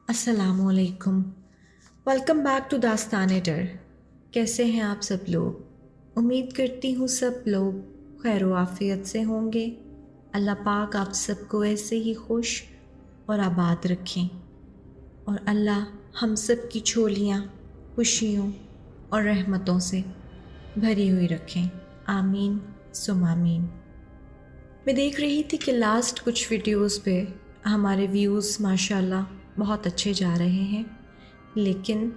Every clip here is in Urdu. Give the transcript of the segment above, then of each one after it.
السلام علیکم، ویلکم بیک ٹو داستان ڈر۔ کیسے ہیں آپ سب لوگ؟ امید کرتی ہوں سب لوگ خیر و عافیت سے ہوں گے۔ اللہ پاک آپ سب کو ایسے ہی خوش اور آباد رکھیں، اور اللہ ہم سب کی جھولیاں خوشیوں اور رحمتوں سے بھری ہوئی رکھیں، آمین ثم آمین۔ میں دیکھ رہی تھی کہ لاسٹ کچھ ویڈیوز پہ ہمارے ویوز ماشاءاللہ بہت اچھے جا رہے ہیں، لیکن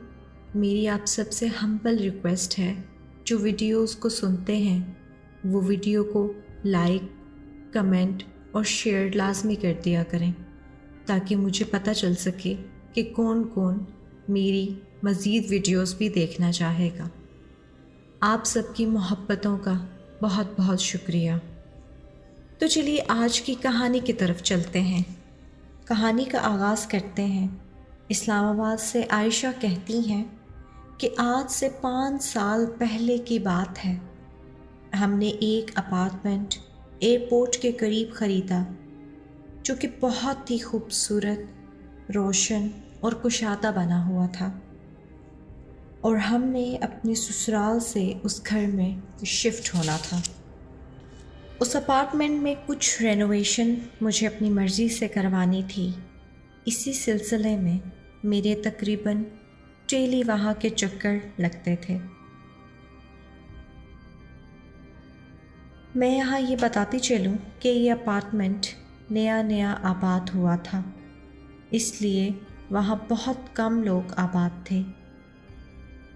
میری آپ سب سے ہمبل ریکویسٹ ہے، جو ویڈیوز کو سنتے ہیں وہ ویڈیو کو لائک، کمنٹ اور شیئر لازمی کر دیا کریں، تاکہ مجھے پتہ چل سکے کہ کون کون میری مزید ویڈیوز بھی دیکھنا چاہے گا۔ آپ سب کی محبتوں کا بہت بہت شکریہ۔ تو چلیے آج کی کہانی کی طرف چلتے ہیں۔ کہانی کا آغاز کرتے ہیں۔ اسلام آباد سے عائشہ کہتی ہیں کہ آج سے 5 سال پہلے کی بات ہے، ہم نے ایک اپارٹمنٹ ایئرپورٹ کے قریب خریدا، جو کہ بہت ہی خوبصورت، روشن اور کشادہ بنا ہوا تھا، اور ہم نے اپنے سسرال سے اس گھر میں شفٹ ہونا تھا۔ اس اپارٹمنٹ میں کچھ رینوویشن مجھے اپنی مرضی سے کروانی تھی۔ اسی سلسلے میں میرے تقریباً ڈیلی وہاں کے چکر لگتے تھے۔ میں یہاں یہ بتاتی چلوں کہ یہ اپارٹمنٹ نیا آباد ہوا تھا، اس لیے وہاں بہت کم لوگ آباد تھے۔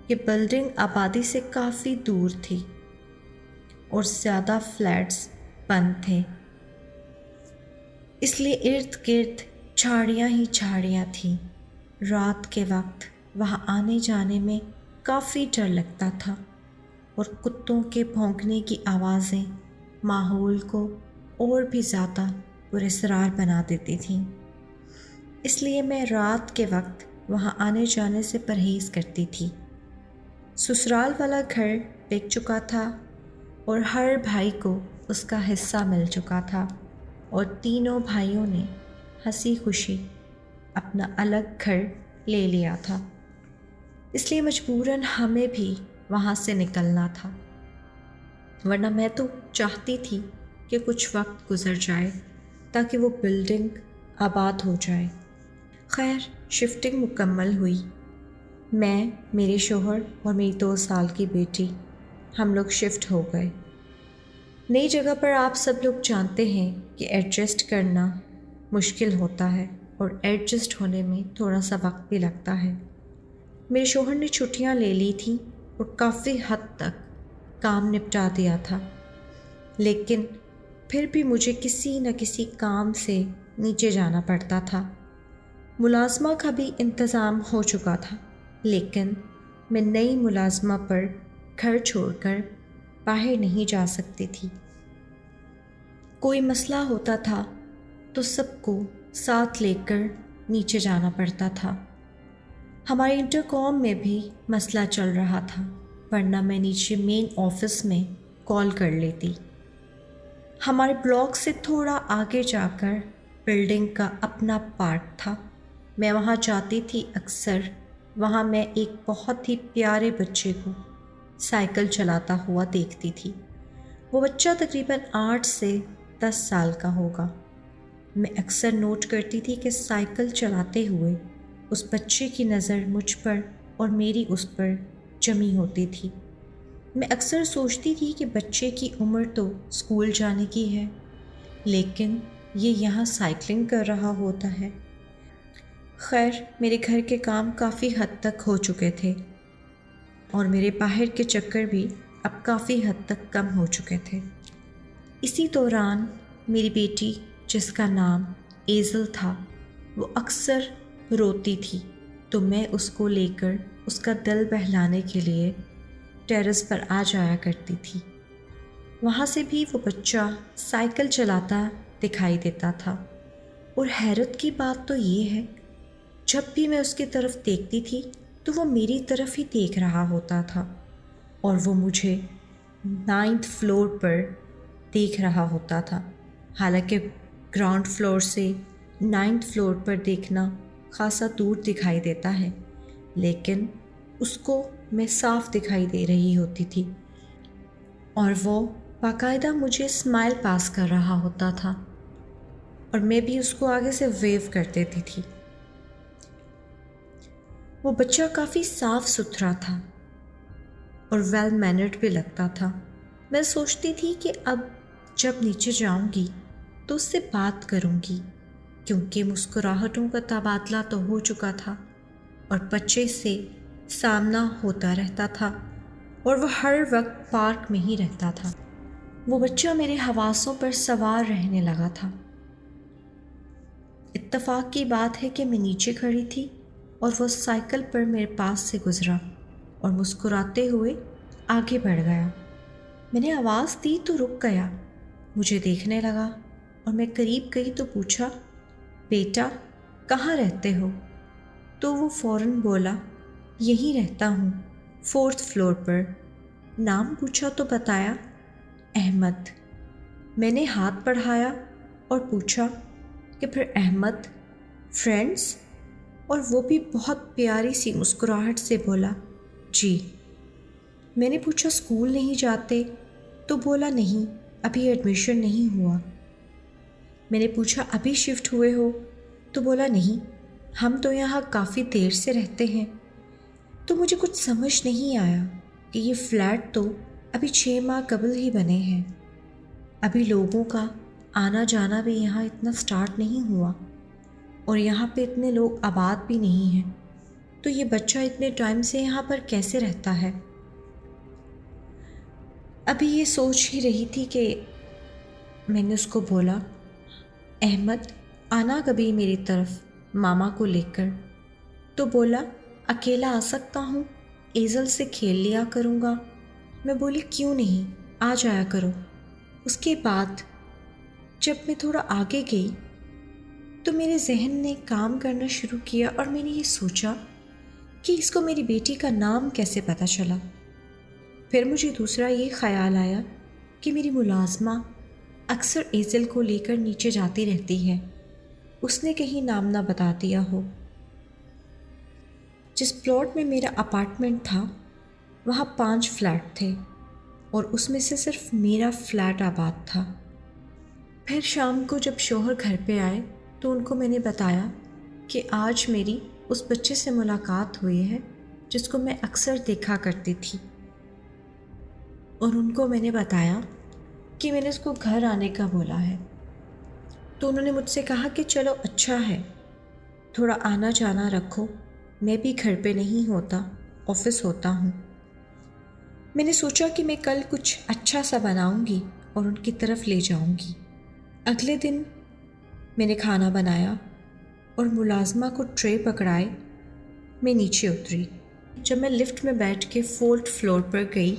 یہ بلڈنگ آبادی سے کافی دور تھی اور زیادہ فلیٹس بند تھے، اس لیے ارد گرد جھاڑیاں ہی جھاڑیاں تھیں۔ رات کے وقت وہاں آنے جانے میں کافی ڈر لگتا تھا، اور کتوں کے بھونکنے کی آوازیں ماحول کو اور بھی زیادہ پراسرار بنا دیتی تھیں، اس لیے میں رات کے وقت وہاں آنے جانے سے پرہیز کرتی تھی۔ سسرال والا گھر بک چکا تھا اور ہر بھائی کو اس کا حصہ مل چکا تھا، اور تینوں بھائیوں نے ہنسی خوشی اپنا الگ گھر لے لیا تھا، اس لیے مجبوراً ہمیں بھی وہاں سے نکلنا تھا، ورنہ میں تو چاہتی تھی کہ کچھ وقت گزر جائے تاکہ وہ بلڈنگ آباد ہو جائے۔ خیر شفٹنگ مکمل ہوئی۔ میں، میرے شوہر اور میری 2 سال کی بیٹی، ہم لوگ شفٹ ہو گئے۔ نئی جگہ پر آپ سب لوگ جانتے ہیں کہ ایڈجسٹ کرنا مشکل ہوتا ہے، اور ایڈجسٹ ہونے میں تھوڑا سا وقت بھی لگتا ہے۔ میرے شوہر نے چھٹیاں لے لی تھیں اور کافی حد تک کام نپٹا دیا تھا، لیکن پھر بھی مجھے کسی نہ کسی کام سے نیچے جانا پڑتا تھا۔ ملازمہ کا بھی انتظام ہو چکا تھا، لیکن میں نئی ملازمہ پر گھر چھوڑ کر باہر نہیں جا سکتی تھی۔ کوئی مسئلہ ہوتا تھا تو سب کو ساتھ لے کر نیچے جانا پڑتا تھا۔ ہمارے انٹرکام میں بھی مسئلہ چل رہا تھا، ورنہ میں نیچے مین آفس میں کال کر لیتی۔ ہمارے بلاک سے تھوڑا آگے جا کر بلڈنگ کا اپنا پارٹ تھا، میں وہاں جاتی تھی اکثر۔ وہاں میں ایک بہت ہی پیارے بچے کو سائیکل چلاتا ہوا دیکھتی تھی۔ وہ بچہ تقریباً 8 سے 10 سال کا ہوگا۔ میں اکثر نوٹ کرتی تھی کہ سائیکل چلاتے ہوئے اس بچے کی نظر مجھ پر اور میری اس پر جمی ہوتی تھی۔ میں اکثر سوچتی تھی کہ بچے کی عمر تو اسکول جانے کی ہے، لیکن یہ یہاں سائیکلنگ کر رہا ہوتا ہے۔ خیر میرے گھر کے کام کافی حد تک ہو چکے تھے، اور میرے باہر کے چکر بھی اب کافی حد تک کم ہو چکے تھے۔ اسی دوران میری بیٹی، جس کا نام ایزل تھا، وہ اکثر روتی تھی، تو میں اس کو لے کر اس کا دل بہلانے کے لیے ٹیرس پر آ جایا کرتی تھی۔ وہاں سے بھی وہ بچہ سائیکل چلاتا دکھائی دیتا تھا، اور حیرت کی بات تو یہ ہے، جب بھی میں اس کی طرف دیکھتی تھی تو وہ میری طرف ہی دیکھ رہا ہوتا تھا، اور وہ مجھے 9th فلور پر دیکھ رہا ہوتا تھا۔ حالانکہ گراؤنڈ فلور سے 9th فلور پر دیکھنا خاصا دور دکھائی دیتا ہے، لیکن اس کو میں صاف دکھائی دے رہی ہوتی تھی، اور وہ باقاعدہ مجھے اسمائل پاس کر رہا ہوتا تھا، اور میں بھی اس کو آگے سے ویو کر دیتی تھی۔ وہ بچہ کافی صاف ستھرا تھا اور ویل مینرڈ بھی لگتا تھا۔ میں سوچتی تھی کہ اب جب نیچے جاؤں گی تو اس سے بات کروں گی، کیونکہ مسکراہٹوں کا تبادلہ تو ہو چکا تھا اور بچے سے سامنا ہوتا رہتا تھا، اور وہ ہر وقت پارک میں ہی رہتا تھا۔ وہ بچہ میرے حواسوں پر سوار رہنے لگا تھا۔ اتفاق کی بات ہے کہ میں نیچے کھڑی تھی اور وہ سائیکل پر میرے پاس سے گزرا اور مسکراتے ہوئے آگے بڑھ گیا۔ میں نے آواز دی تو رک گیا، مجھے دیکھنے لگا، اور میں قریب گئی تو پوچھا، بیٹا کہاں رہتے ہو؟ تو وہ فوراً بولا، یہیں رہتا ہوں، 4 فلور پر۔ نام پوچھا تو بتایا، احمد۔ میں نے ہاتھ بڑھایا اور پوچھا کہ پھر احمد فرینڈس؟ اور وہ بھی بہت پیاری سی مسکراہٹ سے بولا، جی۔ میں نے پوچھا اسکول نہیں جاتے؟ تو بولا نہیں، ابھی ایڈمیشن نہیں ہوا۔ میں نے پوچھا ابھی شفٹ ہوئے ہو؟ تو بولا نہیں، ہم تو یہاں کافی دیر سے رہتے ہیں۔ تو مجھے کچھ سمجھ نہیں آیا کہ یہ فلیٹ تو ابھی 6 ماہ قبل ہی بنے ہیں، ابھی لوگوں کا آنا جانا بھی یہاں اتنا سٹارٹ نہیں ہوا، اور یہاں پہ اتنے لوگ آباد بھی نہیں ہیں، تو یہ بچہ اتنے ٹائم سے یہاں پر کیسے رہتا ہے؟ ابھی یہ سوچ ہی رہی تھی کہ میں نے اس کو بولا، احمد آنا کبھی میری طرف ماما کو لے کر؟ تو بولا، اکیلا آ سکتا ہوں، ایزل سے کھیل لیا کروں گا۔ میں بولی، کیوں نہیں، آ جایا کرو۔ اس کے بعد جب میں تھوڑا آگے گئی تو میرے ذہن نے کام کرنا شروع کیا، اور میں نے یہ سوچا کہ اس کو میری بیٹی کا نام کیسے پتہ چلا۔ پھر مجھے دوسرا یہ خیال آیا کہ میری ملازمہ اکثر ایزل کو لے کر نیچے جاتی رہتی ہے، اس نے کہیں نام نہ بتا دیا ہو۔ جس پلاٹ میں میرا اپارٹمنٹ تھا وہاں 5 فلیٹ تھے، اور اس میں سے صرف میرا فلیٹ آباد تھا۔ پھر شام کو جب شوہر گھر پہ آئے تو ان کو میں نے بتایا کہ آج میری اس بچے سے ملاقات ہوئی ہے جس کو میں اکثر دیکھا کرتی تھی، اور ان کو میں نے بتایا کہ میں نے اس کو گھر آنے کا بولا ہے۔ تو انہوں نے مجھ سے کہا کہ چلو اچھا ہے، تھوڑا آنا جانا رکھو، میں بھی گھر پہ نہیں ہوتا، آفس ہوتا ہوں۔ میں نے سوچا کہ میں کل کچھ اچھا سا بناؤں گی اور ان کی طرف لے جاؤں گی۔ اگلے دن میں نے کھانا بنایا اور ملازمہ کو ٹرے پکڑائے، میں نیچے اتری۔ جب میں لفٹ میں بیٹھ کے 4 فلور پر گئی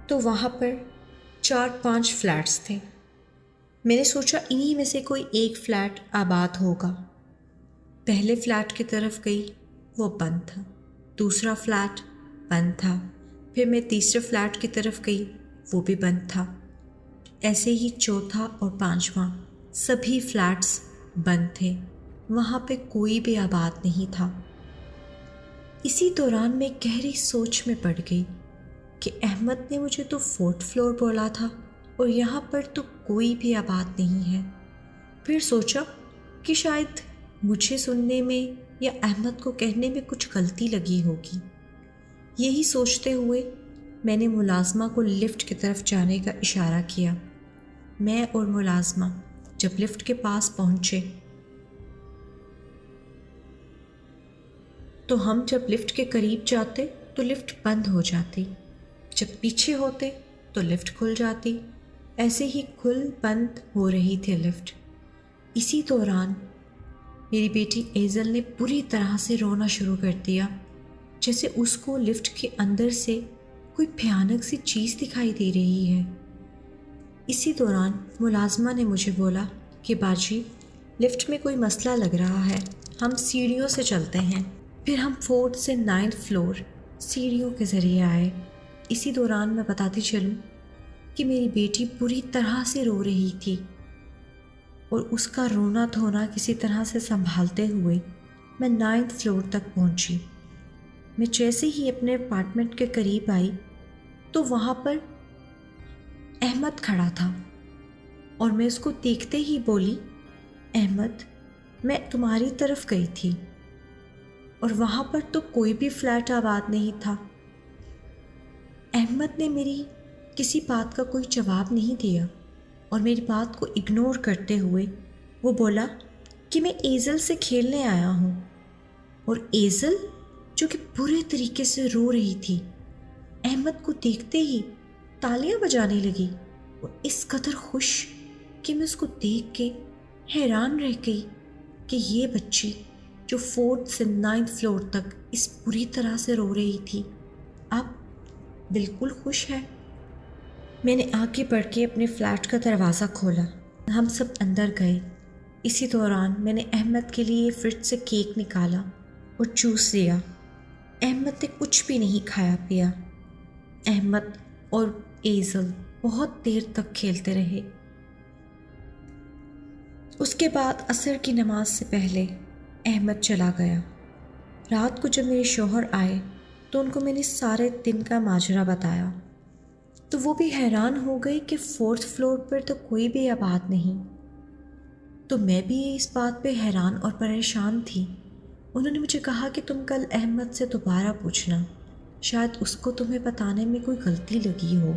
تو وہاں پر 4-5 فلیٹس تھے۔ میں نے سوچا انہی میں سے کوئی ایک فلیٹ آباد ہوگا۔ پہلے فلیٹ کی طرف گئی، وہ بند تھا۔ دوسرا فلیٹ بند تھا۔ پھر میں تیسرے فلیٹ کی طرف گئی، وہ بھی بند تھا۔ ایسے ہی چوتھا اور 5واں، سبھی فلیٹس بند تھے، وہاں پہ کوئی بھی آباد نہیں تھا۔ اسی دوران میں گہری سوچ میں پڑ گئی کہ احمد نے مجھے تو 4 فلور بولا تھا اور یہاں پر تو کوئی بھی آباد نہیں ہے۔ پھر سوچا کہ شاید مجھے سننے میں یا احمد کو کہنے میں کچھ غلطی لگی ہوگی۔ یہی سوچتے ہوئے میں نے ملازمہ کو لفٹ کی طرف جانے کا اشارہ کیا۔ میں اور ملازمہ جب لفٹ کے پاس پہنچے تو ہم جب لفٹ کے قریب جاتے تو لفٹ بند ہو جاتی، جب پیچھے ہوتے تو لفٹ کھل جاتی۔ ایسے ہی کھل بند ہو رہی تھی لفٹ۔ اسی دوران میری بیٹی ایزل نے پوری طرح سے رونا شروع کر دیا، جیسے اس کو لفٹ کے اندر سے کوئی بھیانک سی چیز دکھائی دے رہی ہے۔ اسی دوران ملازمہ نے مجھے بولا کہ باجی لفٹ میں کوئی مسئلہ لگ رہا ہے، ہم سیڑھیوں سے چلتے ہیں۔ پھر ہم 4 سے 9 فلور سیڑھیوں کے ذریعے آئے۔ اسی دوران میں بتاتی چلوں کہ میری بیٹی پوری طرح سے رو رہی تھی، اور اس کا رونا دھونا کسی طرح سے سنبھالتے ہوئے میں 9 فلور تک پہنچی۔ میں جیسے ہی اپنے اپارٹمنٹ کے قریب آئی تو وہاں پر احمد کھڑا تھا اور میں اس کو دیکھتے ہی بولی، احمد، میں تمہاری طرف گئی تھی اور وہاں پر تو کوئی بھی فلیٹ آباد نہیں تھا۔ احمد نے میری کسی بات کا کوئی جواب نہیں دیا اور میری بات کو اگنور کرتے ہوئے وہ بولا کہ میں ایزل سے کھیلنے آیا ہوں، اور ایزل جو کہ برے طریقے سے رو رہی تھی احمد کو دیکھتے ہی تالیاں بجانے لگی اور اس قدر خوش کہ میں اس کو دیکھ کے حیران رہ گئی کہ یہ بچی جو 4 سے 9 فلور تک اس بری طرح سے رو رہی تھی اب بالکل خوش ہے۔ میں نے آگے بڑھ کے اپنے فلیٹ کا دروازہ کھولا، ہم سب اندر گئے۔ اسی دوران میں نے احمد کے لیے فریج سے کیک نکالا اور جوس دیا۔ احمد نے کچھ بھی نہیں کھایا پیا۔ احمد اور ایزل بہت دیر تک کھیلتے رہے۔ اس کے بعد عصر کی نماز سے پہلے احمد چلا گیا۔ رات کو جب میرے شوہر آئے تو ان کو میں نے سارے دن کا ماجرا بتایا تو وہ بھی حیران ہو گئے کہ 4 فلور پر تو کوئی بھی آباد نہیں۔ تو میں بھی اس بات پہ حیران اور پریشان تھی۔ انہوں نے مجھے کہا کہ تم کل احمد سے دوبارہ پوچھنا، شاید اس کو تمہیں بتانے میں کوئی غلطی لگی ہو۔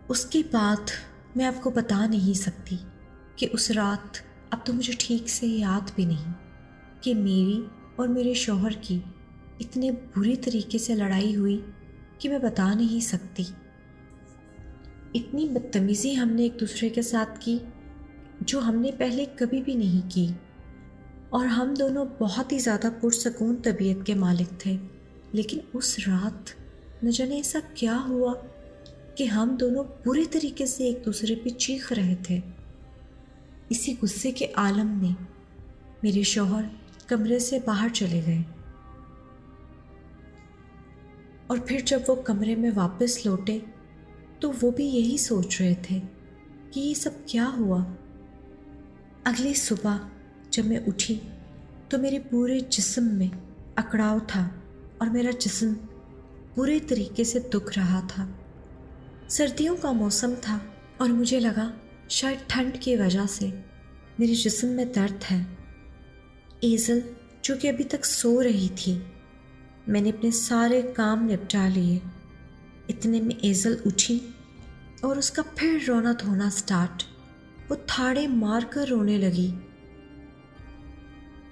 اس کے بعد میں آپ کو بتا نہیں سکتی کہ اس رات اب تو مجھے ٹھیک سے یاد بھی نہیں کہ میری اور میرے شوہر کی اتنے بری طریقے سے لڑائی ہوئی کہ میں بتا نہیں سکتی۔ اتنی بدتمیزی ہم نے ایک دوسرے کے ساتھ کی جو ہم نے پہلے کبھی بھی نہیں کی، اور ہم دونوں بہت ہی زیادہ پرسکون طبیعت کے مالک تھے، لیکن اس رات نہ جانے ایسا کیا ہوا کہ ہم دونوں برے طریقے سے ایک دوسرے پہ چیخ رہے تھے۔ اسی غصے کے عالم میں میرے شوہر کمرے سے باہر چلے گئے، اور پھر جب وہ کمرے میں واپس لوٹے تو وہ بھی یہی سوچ رہے تھے کہ یہ سب کیا ہوا۔ اگلی صبح جب میں اٹھی تو میرے پورے جسم میں اکڑاؤ تھا اور میرا جسم برے طریقے سے دکھ رہا تھا۔ سردیوں کا موسم تھا اور مجھے لگا شاید ٹھنڈ کی وجہ سے میرے جسم میں درد ہے۔ ایزل جو کہ ابھی تک سو رہی تھی، میں نے اپنے سارے کام نپٹا لیے۔ اتنے میں ایزل اٹھی اور اس کا پھر رونا دھونا سٹارٹ۔ وہ تھاڑے مار کر رونے لگی۔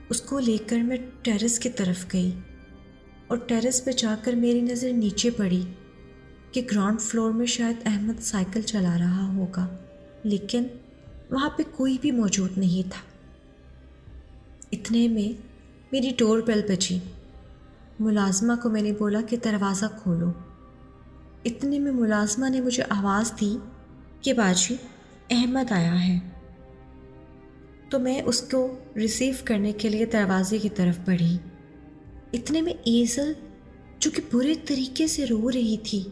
اس کو لے کر میں ٹیرس کی طرف گئی اور ٹیرس پہ جا کر میری نظر نیچے پڑی کہ گراؤنڈ فلور میں شاید احمد سائیکل چلا رہا ہوگا، لیکن وہاں پہ کوئی بھی موجود نہیں تھا۔ اتنے میں میری ڈور بیل بجی۔ ملازمہ کو میں نے بولا کہ دروازہ کھولو۔ اتنے میں ملازمہ نے مجھے آواز دی کہ باجی احمد آیا ہے۔ تو میں اس کو ریسیو کرنے کے لیے دروازے کی طرف بڑھی۔ اتنے میں ایزل جو کہ برے طریقے سے رو رہی تھی،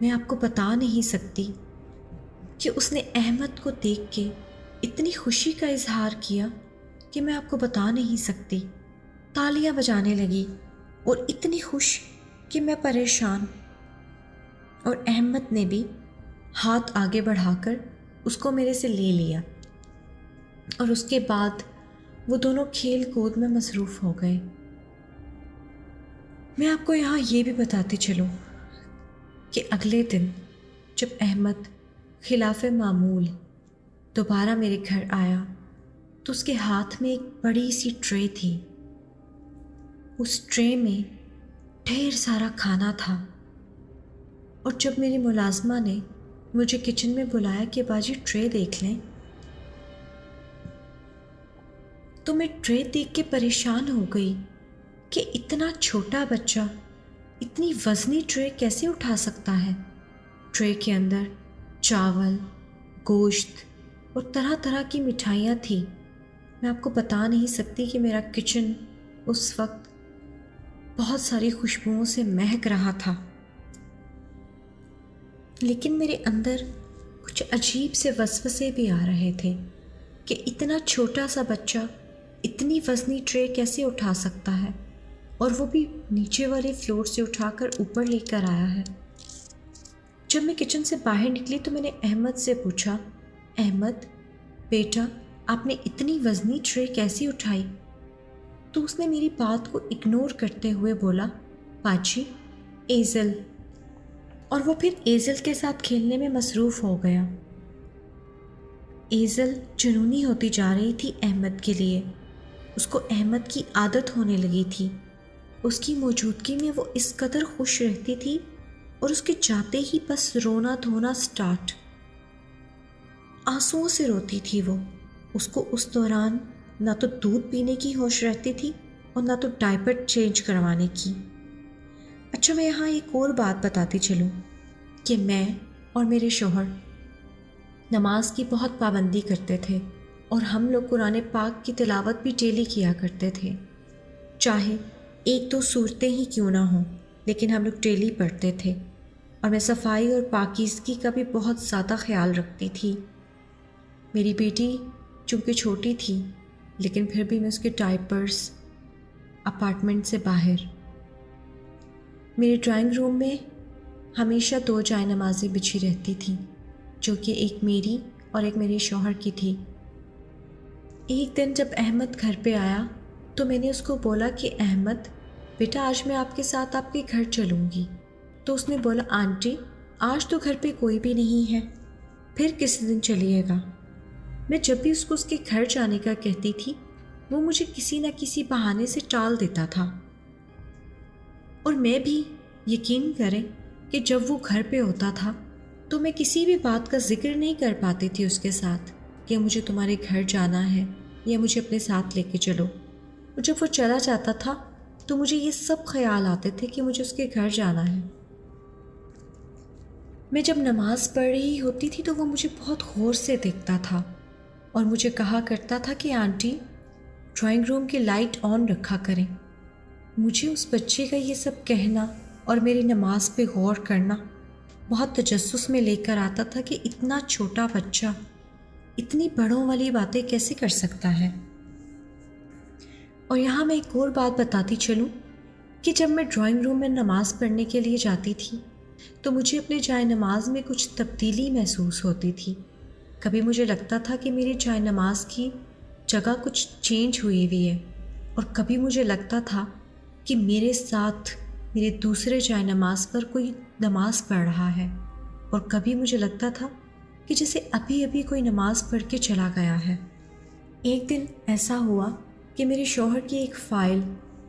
میں آپ کو بتا نہیں سکتی کہ اس نے احمد کو دیکھ کے اتنی خوشی کا اظہار کیا کہ میں آپ کو بتا نہیں سکتی۔ تالیاں بجانے لگی اور اتنی خوش کہ میں پریشان، اور احمد نے بھی ہاتھ آگے بڑھا کر اس کو میرے سے لے لیا، اور اس کے بعد وہ دونوں کھیل کود میں مصروف ہو گئے۔ میں آپ کو یہاں یہ بھی بتاتی چلوں کہ اگلے دن جب احمد خلاف معمول دوبارہ میرے گھر آیا تو اس کے ہاتھ میں ایک بڑی سی ٹرے تھی۔ اس ٹرے میں ڈھیر سارا کھانا تھا، اور جب میری ملازمہ نے مجھے کچن میں بلایا کہ باجی ٹرے دیکھ لیں، تو میں ٹرے دیکھ کے پریشان ہو گئی کہ اتنا چھوٹا بچہ اتنی وزنی ٹرے کیسے اٹھا سکتا ہے۔ ٹرے کے اندر چاول، گوشت اور طرح طرح کی مٹھائیاں تھیں۔ میں آپ کو بتا نہیں سکتی کہ میرا کچن اس وقت بہت ساری خوشبوؤں سے مہک رہا تھا، لیکن میرے اندر کچھ عجیب سے وسوسے بھی آ رہے تھے کہ اتنا چھوٹا سا بچہ اتنی وزنی ٹرے کیسے اٹھا سکتا ہے، اور وہ بھی نیچے والے فلور سے اٹھا کر اوپر لے کر آیا ہے۔ جب میں کچن سے باہر نکلی تو میں نے احمد سے پوچھا، احمد بیٹا، آپ نے اتنی وزنی ٹرے کیسی اٹھائی؟ تو اس نے میری بات کو اگنور کرتے ہوئے بولا، باجی ایزل، اور وہ پھر ایزل کے ساتھ کھیلنے میں مصروف ہو گیا۔ ایزل جنونی ہوتی جا رہی تھی احمد کے لیے، اس کو احمد کی عادت ہونے لگی تھی۔ اس کی موجودگی میں وہ اس قدر خوش رہتی تھی، اور اس کے جاتے ہی بس رونا دھونا سٹارٹ۔ آنسوؤں سے روتی تھی وہ۔ اس کو اس دوران نہ تو دودھ پینے کی ہوش رہتی تھی اور نہ تو ڈائپر چینج کروانے کی۔ اچھا، میں یہاں ایک اور بات بتاتی چلوں کہ میں اور میرے شوہر نماز کی بہت پابندی کرتے تھے، اور ہم لوگ قرآن پاک کی تلاوت بھی ڈیلی کیا کرتے تھے، چاہے ایک دو صورتیں ہی کیوں نہ ہوں، لیکن ہم لوگ ڈیلی پڑھتے تھے۔ اور میں صفائی اور پاکیزگی کا بھی بہت زیادہ خیال رکھتی تھی۔ میری بیٹی چونکہ چھوٹی تھی، لیکن پھر بھی میں اس کے ڈائپرز اپارٹمنٹ سے باہر، میرے ڈرائنگ روم میں ہمیشہ 2 جائے نمازیں بچھی رہتی تھیں، جو کہ ایک میری اور ایک میرے شوہر کی تھی۔ ایک دن جب احمد گھر پہ آیا تو میں نے اس کو بولا کہ احمد بیٹا، آج میں آپ کے ساتھ آپ کے گھر چلوں گی۔ تو اس نے بولا، آنٹی آج تو گھر پہ کوئی بھی نہیں ہے، پھر کس دن چلیے گا؟ میں جب بھی اس کو اس کے گھر جانے کا کہتی تھی، وہ مجھے کسی نہ کسی بہانے سے ٹال دیتا تھا۔ اور میں بھی، یقین کریں کہ جب وہ گھر پہ ہوتا تھا تو میں کسی بھی بات کا ذکر نہیں کر پاتی تھی اس کے ساتھ کہ مجھے تمہارے گھر جانا ہے یا مجھے اپنے ساتھ لے کے چلو۔ اور جب وہ چلا جاتا تھا تو مجھے یہ سب خیال آتے تھے کہ مجھے اس کے گھر جانا ہے۔ میں جب نماز پڑھ رہی ہوتی تھی تو وہ مجھے بہت غور سے دیکھتا تھا اور مجھے کہا کرتا تھا کہ آنٹی ڈرائنگ روم کی لائٹ آن رکھا کریں۔ مجھے اس بچے کا یہ سب کہنا اور میری نماز پہ غور کرنا بہت تجسس میں لے کر آتا تھا کہ اتنا چھوٹا بچہ اتنی بڑوں والی باتیں کیسے کر سکتا ہے۔ اور یہاں میں ایک اور بات بتاتی چلوں کہ جب میں ڈرائنگ روم میں نماز پڑھنے کے لیے جاتی تھی تو مجھے اپنے جائے نماز میں کچھ تبدیلی محسوس ہوتی تھی۔ کبھی مجھے لگتا تھا کہ میری جائے نماز کی جگہ کچھ چینج ہوئی ہوئی ہے، اور کبھی مجھے لگتا تھا کہ میرے ساتھ میرے دوسرے جائے نماز پر کوئی نماز پڑھ رہا ہے، اور کبھی مجھے لگتا تھا کہ جیسے ابھی ابھی کوئی نماز پڑھ کے چلا گیا ہے۔ ایک دن ایسا ہوا کہ میرے شوہر کی ایک فائل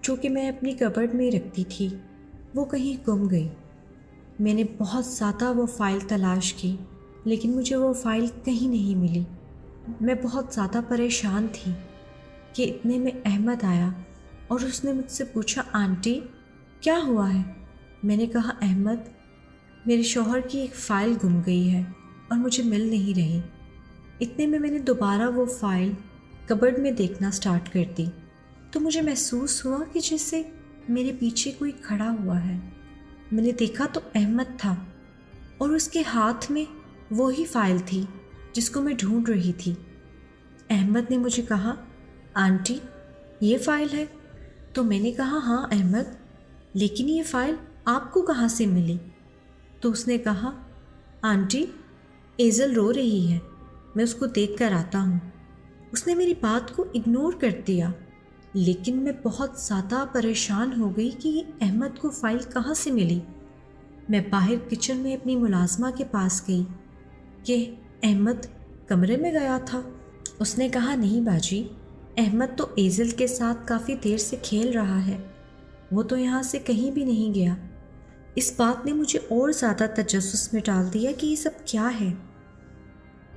جو کہ میں اپنی کبرڈ میں رکھتی تھی وہ کہیں گم گئی۔ میں نے بہت زیادہ وہ فائل تلاش کی، لیکن مجھے وہ فائل کہیں نہیں ملی۔ میں بہت زیادہ پریشان تھی کہ اتنے میں احمد آیا اور اس نے مجھ سے پوچھا، آنٹی کیا ہوا ہے؟ میں نے کہا، احمد میرے شوہر کی ایک فائل گم گئی ہے اور مجھے مل نہیں رہی۔ اتنے میں نے دوبارہ وہ فائل کبرڈ میں دیکھنا سٹارٹ کر دی تو مجھے محسوس ہوا کہ جیسے میرے پیچھے کوئی کھڑا ہوا ہے۔ میں نے دیکھا تو احمد تھا، اور اس کے ہاتھ میں وہی فائل تھی جس کو میں ڈھونڈ رہی تھی۔ احمد نے مجھے کہا، آنٹی یہ فائل ہے؟ تو میں نے کہا، ہاں احمد، لیکن یہ فائل آپ کو کہاں سے ملی؟ تو اس نے کہا، آنٹی ایزل رو رہی ہے، میں اس کو دیکھ کر آتا ہوں۔ اس نے میری بات کو اگنور کر دیا، لیکن میں بہت زیادہ پریشان ہو گئی کہ یہ احمد کو فائل کہاں سے ملی۔ میں باہر کچن میں اپنی ملازمہ کے پاس گئی کہ احمد کمرے میں گیا تھا۔ اس نے کہا، نہیں باجی، احمد تو ایزل کے ساتھ کافی دیر سے کھیل رہا ہے، وہ تو یہاں سے کہیں بھی نہیں گیا۔ اس بات نے مجھے اور زیادہ تجسس میں ڈال دیا کہ یہ سب کیا ہے۔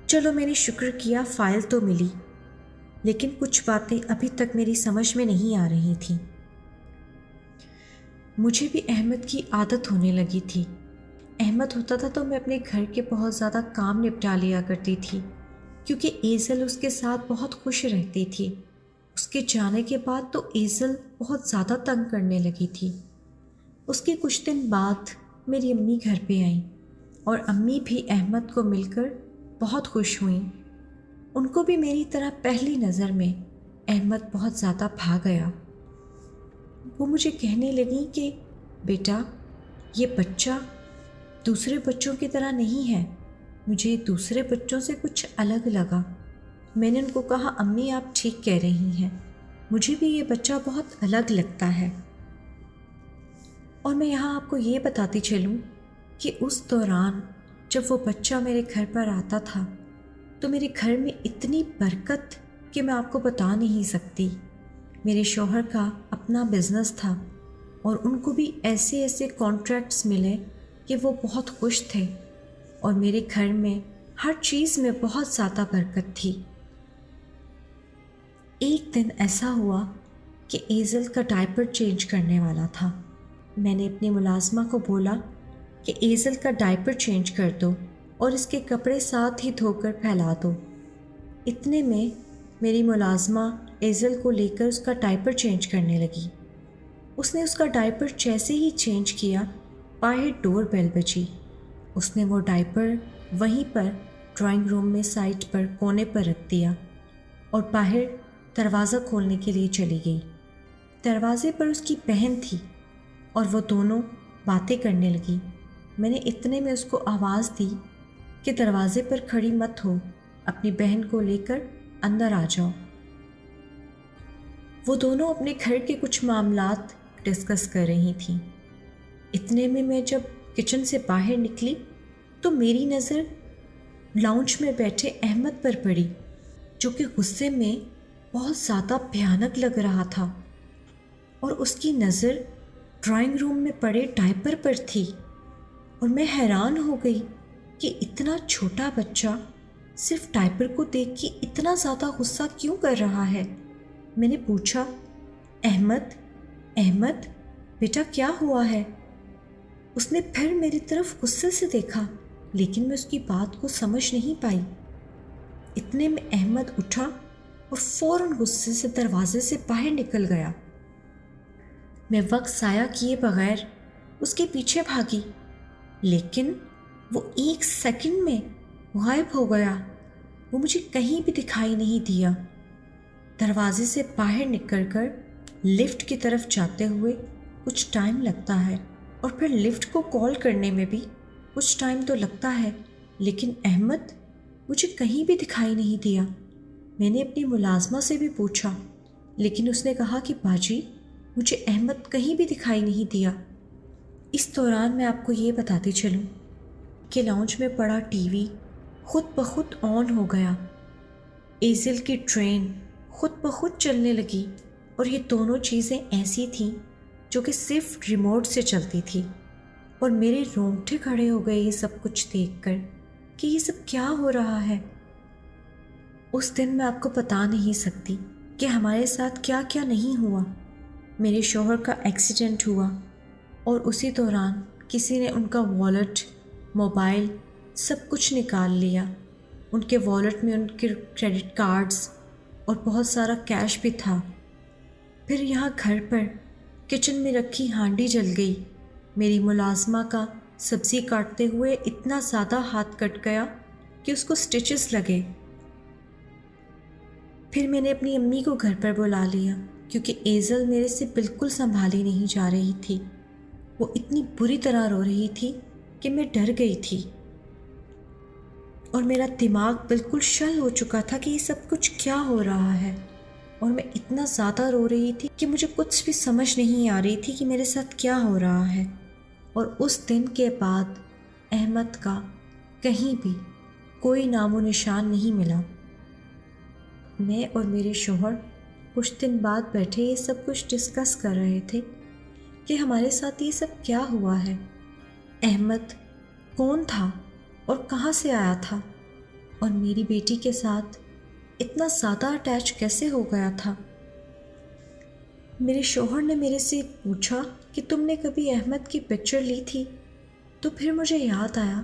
چلو میں نے شکر کیا فائل تو ملی، لیکن کچھ باتیں ابھی تک میری سمجھ میں نہیں آ رہی تھیں۔ مجھے بھی احمد کی عادت ہونے لگی تھی۔ احمد ہوتا تھا تو میں اپنے گھر کے بہت زیادہ کام نپٹا لیا کرتی تھی، کیونکہ ایزل اس کے ساتھ بہت خوش رہتی تھی۔ اس کے جانے کے بعد تو ایزل بہت زیادہ تنگ کرنے لگی تھی۔ اس کے کچھ دن بعد میری امی گھر پہ آئیں، اور امی بھی احمد کو مل کر بہت خوش ہوئیں۔ ان کو بھی میری طرح پہلی نظر میں احمد بہت زیادہ بھاگ گیا۔ وہ مجھے کہنے لگی کہ بیٹا یہ بچہ دوسرے بچوں کی طرح نہیں ہے، مجھے دوسرے بچوں سے کچھ الگ لگا۔ میں نے ان کو کہا امی آپ ٹھیک کہہ رہی ہیں، مجھے بھی یہ بچہ بہت الگ لگتا ہے۔ اور میں یہاں آپ کو یہ بتاتی چلوں کہ اس دوران جب وہ بچہ میرے گھر پر آتا تھا تو میرے گھر میں اتنی برکت کہ میں آپ کو بتا نہیں سکتی۔ میرے شوہر کا اپنا بزنس تھا اور ان کو بھی ایسے ایسے کانٹریکٹس ملے کہ وہ بہت خوش تھے، اور میرے گھر میں ہر چیز میں بہت زیادہ برکت تھی۔ ایک دن ایسا ہوا کہ ایزل کا ڈائپر چینج کرنے والا تھا۔ میں نے اپنی ملازمہ کو بولا کہ ایزل کا ڈائپر چینج کر دو اور اس کے کپڑے ساتھ ہی دھو کر پھیلا دو۔ اتنے میں میری ملازمہ ایزل کو لے کر اس کا ڈائپر چینج کرنے لگی۔ اس نے اس کا ڈائپر جیسے ہی چینج کیا باہر ڈور بیل بجی۔ اس نے وہ ڈائپر وہیں پر ڈرائنگ روم میں سائڈ پر کونے پر رکھ دیا اور باہر دروازہ کھولنے کے لیے چلی گئی۔ دروازے پر اس کی بہن تھی اور وہ دونوں باتیں کرنے لگی۔ میں نے اتنے میں اس کو آواز دی کہ دروازے پر کھڑی مت ہو، اپنی بہن کو لے کر اندر آ جاؤ۔ وہ دونوں اپنے گھر کے کچھ معاملات ڈسکس کر رہی تھیں۔ اتنے میں جب کچن سے باہر نکلی تو میری نظر لاؤنج میں بیٹھے احمد پر پڑی، جو کہ غصے میں بہت زیادہ بھیانک لگ رہا تھا، اور اس کی نظر ڈرائنگ روم میں پڑے ڈائپر پر تھی۔ اور میں حیران ہو گئی کہ اتنا چھوٹا بچہ صرف ڈائپر کو دیکھ کے اتنا زیادہ غصہ کیوں کر رہا ہے۔ میں نے پوچھا احمد احمد بیٹا کیا ہوا ہے؟ اس نے پھر میری طرف غصے سے دیکھا، لیکن میں اس کی بات کو سمجھ نہیں پائی۔ اتنے میں احمد اٹھا اور فوراً غصے سے دروازے سے باہر نکل گیا۔ میں وقت ضائع کیے بغیر اس کے پیچھے بھاگی، لیکن وہ ایک سیکنڈ میں غائب ہو گیا۔ وہ مجھے کہیں بھی دکھائی نہیں دیا۔ دروازے سے باہر نکل کر لفٹ کی طرف جاتے ہوئے کچھ ٹائم لگتا ہے، اور پھر لفٹ کو کال کرنے میں بھی کچھ ٹائم تو لگتا ہے، لیکن احمد مجھے کہیں بھی دکھائی نہیں دیا۔ میں نے اپنی ملازمہ سے بھی پوچھا، لیکن اس نے کہا کہ باجی مجھے احمد کہیں بھی دکھائی نہیں دیا۔ اس دوران میں آپ کو یہ بتاتی چلوں کہ لاؤنج میں پڑا ٹی وی خود بخود آن ہو گیا، ایزل کی ٹرین خود بخود چلنے لگی، اور یہ دونوں چیزیں ایسی تھیں جو کہ صرف ریموٹ سے چلتی تھی، اور میرے رونگٹے کھڑے ہو گئے یہ سب کچھ دیکھ کر کہ یہ سب کیا ہو رہا ہے۔ اس دن میں آپ کو بتا نہیں سکتی کہ ہمارے ساتھ کیا کیا نہیں ہوا۔ میرے شوہر کا ایکسیڈنٹ ہوا، اور اسی دوران کسی نے ان کا والٹ، موبائل سب کچھ نکال لیا۔ ان کے والٹ میں ان کے کریڈٹ کارڈز اور بہت سارا کیش بھی تھا۔ پھر یہاں گھر پر کچن میں رکھی ہانڈی جل گئی۔ میری ملازمہ کا سبزی کاٹتے ہوئے اتنا زیادہ ہاتھ کٹ گیا کہ اس کو سٹچز لگے۔ پھر میں نے اپنی امی کو گھر پر بلا لیا، کیونکہ ایزل میرے سے بالکل سنبھالی نہیں جا رہی تھی۔ وہ اتنی بری طرح رو رہی تھی کہ میں ڈر گئی تھی، اور میرا دماغ بالکل شل ہو چکا تھا کہ یہ سب کچھ کیا ہو رہا ہے، اور میں اتنا زیادہ رو رہی تھی کہ مجھے کچھ بھی سمجھ نہیں آ رہی تھی کہ میرے ساتھ کیا ہو رہا ہے۔ اور اس دن کے بعد احمد کا کہیں بھی کوئی نام و نشان نہیں ملا۔ میں اور میرے شوہر کچھ دن بعد بیٹھے یہ سب کچھ ڈسکس کر رہے تھے کہ ہمارے ساتھ یہ سب کیا ہوا ہے، احمد کون تھا اور کہاں سے آیا تھا، اور میری بیٹی کے ساتھ اتنا زیادہ اٹیچ کیسے ہو گیا تھا۔ میرے شوہر نے میرے سے پوچھا کہ تم نے کبھی احمد کی پکچر لی تھی، تو پھر مجھے یاد آیا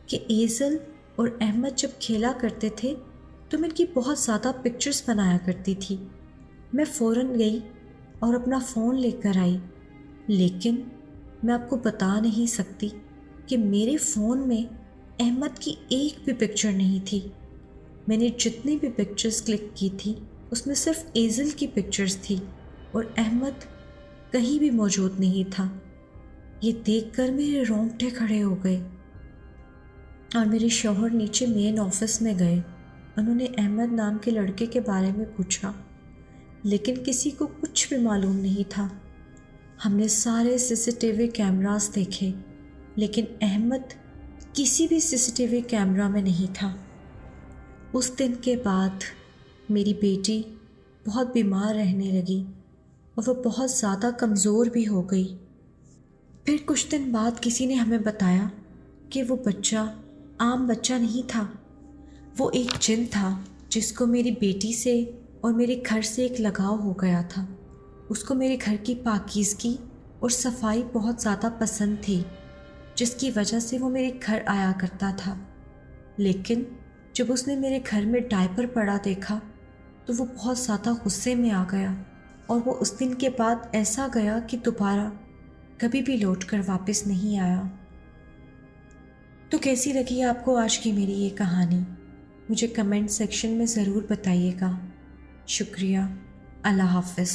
کہ ایزل اور احمد جب کھیلا کرتے تھے تو میں ان کی بہت زیادہ پکچرز بنایا کرتی تھی۔ میں فوراً گئی اور اپنا فون لے کر آئی، لیکن میں آپ کو بتا نہیں سکتی کہ میرے فون میں احمد کی ایک بھی پکچر نہیں تھی۔ میں نے جتنی بھی پکچرز کلک کی تھی اس میں صرف ایزل کی پکچرز تھی اور احمد کہیں بھی موجود نہیں تھا۔ یہ دیکھ کر میرے رونگٹے کھڑے ہو گئے اور میرے شوہر نیچے مین آفس میں گئے۔ انہوں نے احمد نام کے لڑکے کے بارے میں پوچھا، لیکن کسی کو کچھ بھی معلوم نہیں تھا۔ ہم نے سارے سی سی ٹی وی کیمراز دیکھے، لیکن احمد کسی بھی سی سی ٹی وی کیمرہ میں نہیں تھا۔ اس دن کے بعد میری بیٹی بہت بیمار رہنے لگی اور وہ بہت زیادہ کمزور بھی ہو گئی۔ پھر کچھ دن بعد کسی نے ہمیں بتایا کہ وہ بچہ عام بچہ نہیں تھا، وہ ایک جن تھا جس کو میری بیٹی سے اور میرے گھر سے ایک لگاؤ ہو گیا تھا۔ اس کو میرے گھر کی پاکیزگی اور صفائی بہت زیادہ پسند تھی، جس کی وجہ سے وہ میرے گھر آیا کرتا تھا۔ لیکن جب اس نے میرے گھر میں ڈائپر پڑا دیکھا تو وہ بہت زیادہ غصے میں آ گیا، اور وہ اس دن کے بعد ایسا گیا کہ دوبارہ کبھی بھی لوٹ کر واپس نہیں آیا۔ تو کیسی لگی آپ کو آج کی میری یہ کہانی؟ مجھے کمنٹ سیکشن میں ضرور بتائیے گا۔ شکریہ۔ اللہ حافظ۔